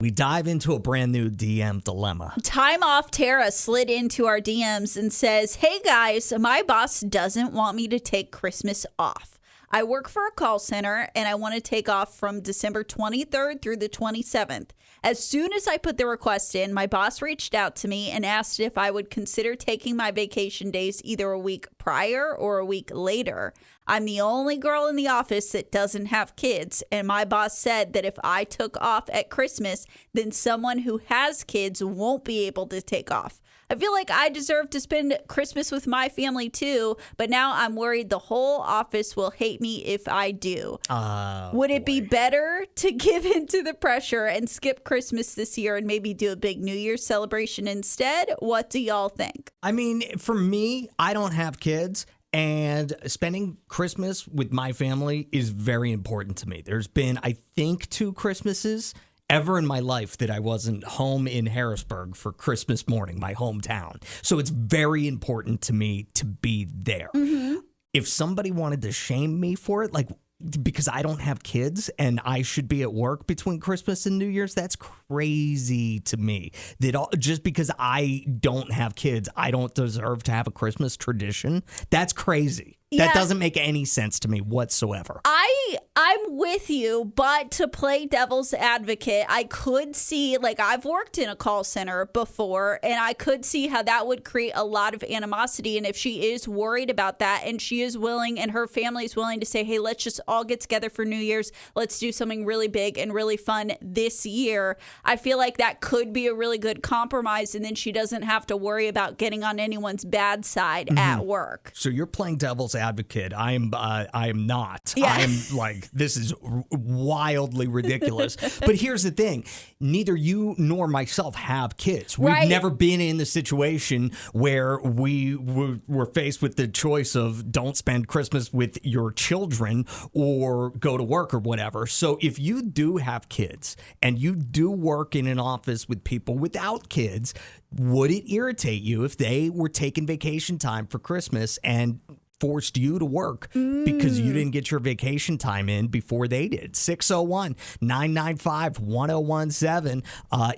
We dive into a brand new DM dilemma. Time Off Tara slid into our DMs and says, "Hey guys, my boss doesn't want me to take Christmas off. I work for a call center and I want to take off from December 23rd through the 27th. As soon as I put the request in, my boss reached out to me and asked if I would consider taking my vacation days either a week prior or a week later. I'm the only girl in the office that doesn't have kids, and my boss said that if I took off at Christmas, then someone who has kids won't be able to take off. I feel like I deserve to spend Christmas with my family too, but now I'm worried the whole office will hate me if I do. Would it be better to give in to the pressure and skip Christmas this year and maybe do a big New Year's celebration instead? What do y'all think?" I mean, for me, I don't have kids. And spending Christmas with my family is very important to me. There's been, I think, 2 Christmases ever in my life that I wasn't home in Harrisburg for Christmas morning, my hometown. So it's very important to me to be there. Mm-hmm. If somebody wanted to shame me for it, like because I don't have kids and I should be at work between Christmas and New Year's, that's crazy to me. Just because I don't have kids, I don't deserve to have a Christmas tradition. That's crazy. Yeah. That doesn't make any sense to me whatsoever. I'm with you, but to play devil's advocate, I could see, like, I've worked in a call center before, and I could see how that would create a lot of animosity. And if she is worried about that and she is willing and her family is willing to say, hey, let's just all get together for New Year's, let's do something really big and really fun this year, I feel like that could be a really good compromise. And then she doesn't have to worry about getting on anyone's bad side at work. So you're playing devil's advocate. I am not. Yeah. I am like, this is wildly ridiculous. But here's the thing. Neither you nor myself have kids. We've never been in the situation where we were faced with the choice of don't spend Christmas with your children or go to work or whatever. So if you do have kids and you do work in an office with people without kids, would it irritate you if they were taking vacation time for Christmas and forced you to work because you didn't get your vacation time in before they did? 601-995-1017.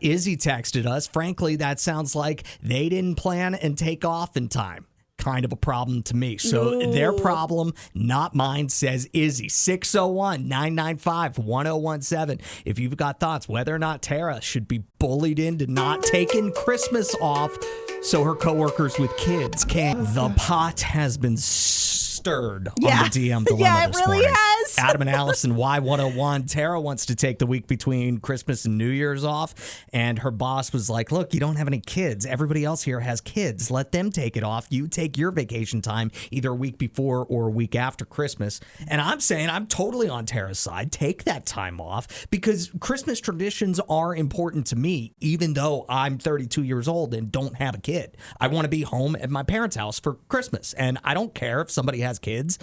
Izzy texted us. Frankly, that sounds like they didn't plan and take off in time. Kind of a problem to me. So their problem, not mine, says Izzy. 601-995-1017. If you've got thoughts whether or not Tara should be bullied into not taking Christmas off so her coworkers with kids can. The pot has been stirred on the DM dilemma this morning. Has. Adam and Allison, Y101. Tara wants to take the week between Christmas and New Year's off, and her boss was like, look, you don't have any kids. Everybody else here has kids. Let them take it off. You take your vacation time either a week before or a week after Christmas. And I'm saying I'm totally on Tara's side. Take that time off because Christmas traditions are important to me, even though I'm 32 years old and don't have a kid. I want to be home at my parents' house for Christmas, and I don't care if somebody has kids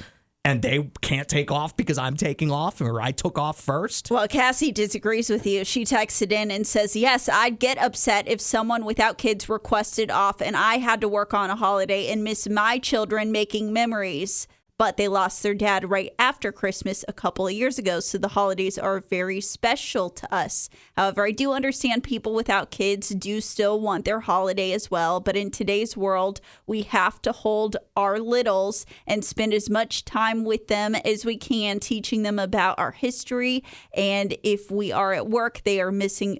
and they can't take off because I'm taking off or I took off first. Well, Cassie disagrees with you. She texted in and says, yes, I'd get upset if someone without kids requested off and I had to work on a holiday and miss my children making memories. But they lost their dad right after Christmas a couple of years ago, so the holidays are very special to us. However, I do understand people without kids do still want their holiday as well, but in today's world, we have to hold our littles and spend as much time with them as we can, teaching them about our history, and if we are at work, we are missing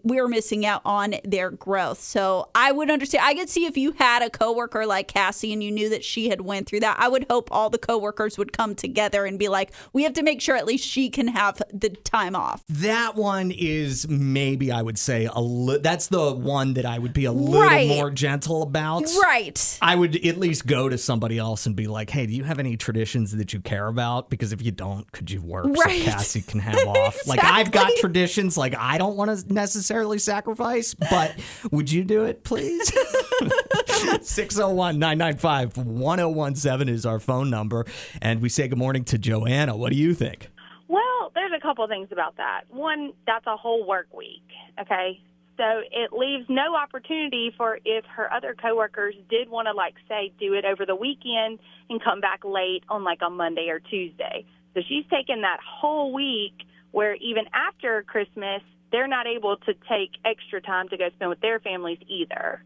out on their growth. So I would understand. I could see if you had a coworker like Cassie and you knew that she had went through that, I would hope all the coworkers would come together and be like, we have to make sure at least she can have the time off. That one is maybe, I would say, that's the one that I would be a little more gentle about. Right. I would at least go to somebody else and be like, hey, do you have any traditions that you care about? Because if you don't, could you work so Cassie can have off? Exactly. Like, I've got traditions like I don't want to necessarily sacrifice, but would you do it, please? 601-995-1017 is our phone number. And we say good morning to Joanna. What do you think? Well, there's a couple of things about that. One, that's a whole work week, okay? So it leaves no opportunity for if her other coworkers did want to, like, say, do it over the weekend and come back late on, like, a Monday or Tuesday. So she's taken that whole week where even after Christmas, they're not able to take extra time to go spend with their families either.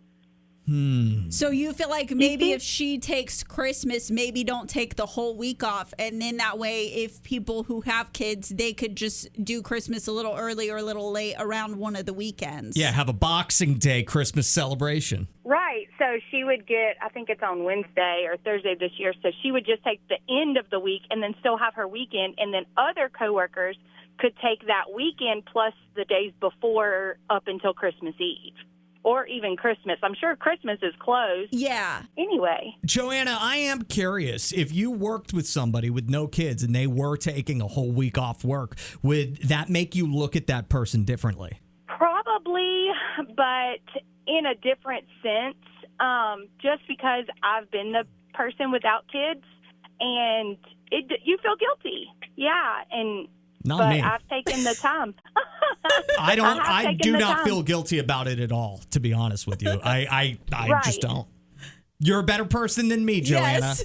So you feel like maybe if she takes Christmas, maybe don't take the whole week off. And then that way, if people who have kids, they could just do Christmas a little early or a little late around one of the weekends. Yeah, have a Boxing Day Christmas celebration. Right. So she would get, I think it's on Wednesday or Thursday this year. So she would just take the end of the week and then still have her weekend. And then other coworkers could take that weekend plus the days before up until Christmas Eve. Or even Christmas. I'm sure Christmas is closed. Yeah. Anyway. Joanna, I am curious, if you worked with somebody with no kids and they were taking a whole week off work, would that make you look at that person differently? Probably, but in a different sense, just because I've been the person without kids, and you feel guilty. Yeah, Not me. I've taken the time. I do not feel guilty about it at all, to be honest with you. I Right. just don't. You're a better person than me, Joanna. Yes.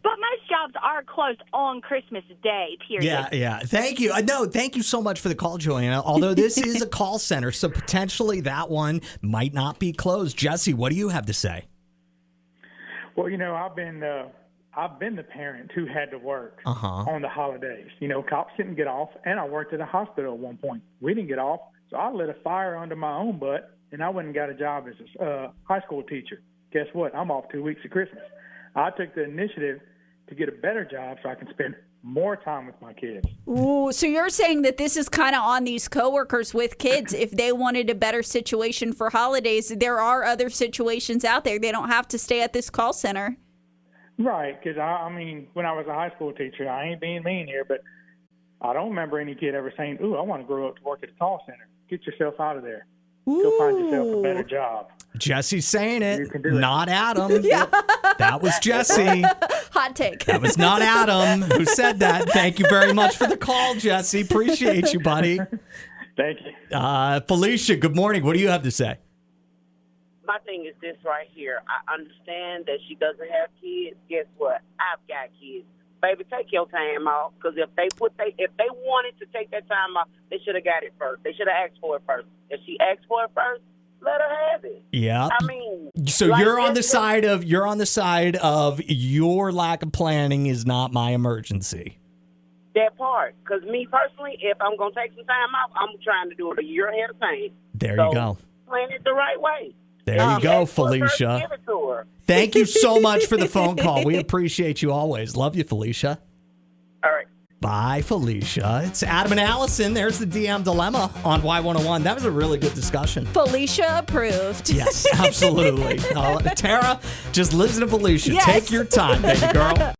But most jobs are closed on Christmas Day, period. Yeah. Thank you. No, thank you so much for the call, Joanna. Although this is a call center, so potentially that one might not be closed. Jesse, what do you have to say? Well, I've been the parent who had to work on the holidays. Cops didn't get off, and I worked at a hospital at one point. We didn't get off, so I lit a fire under my own butt, and I went and got a job as a high school teacher. Guess what? I'm off 2 weeks of Christmas. I took the initiative to get a better job so I can spend more time with my kids. Ooh, so you're saying that this is kind of on these coworkers with kids. If they wanted a better situation for holidays, there are other situations out there. They don't have to stay at this call center. Right, because, when I was a high school teacher, I ain't being mean here, but I don't remember any kid ever saying, ooh, I want to grow up to work at a call center. Get yourself out of there. Go find yourself a better job. Jesse's saying it, You can do it. not Adam. Yeah. That was Jesse. Hot take. That was not Adam who said that. Thank you very much for the call, Jesse. Appreciate you, buddy. Thank you. Felicia, good morning. What do you have to say? My thing is this right here. I understand that she doesn't have kids. Guess what? I've got kids. Baby, take your time off. Because if they wanted to take that time off, they should have got it first. They should have asked for it first. If she asked for it first, let her have it. Yeah. So like you're on the side of your lack of planning is not my emergency. that part. Because me personally, if I'm going to take some time off, I'm trying to do it a year ahead of time. There you go. Plan it the right way. There you go, Felicia. Give it to her. Thank you so much for the phone call. We appreciate you always. Love you, Felicia. All right. Bye, Felicia. It's Adam and Allison. There's the DM dilemma on Y101. That was a really good discussion. Felicia approved. Yes, absolutely. Tara, just listen to Felicia. Yes. Take your time, baby girl.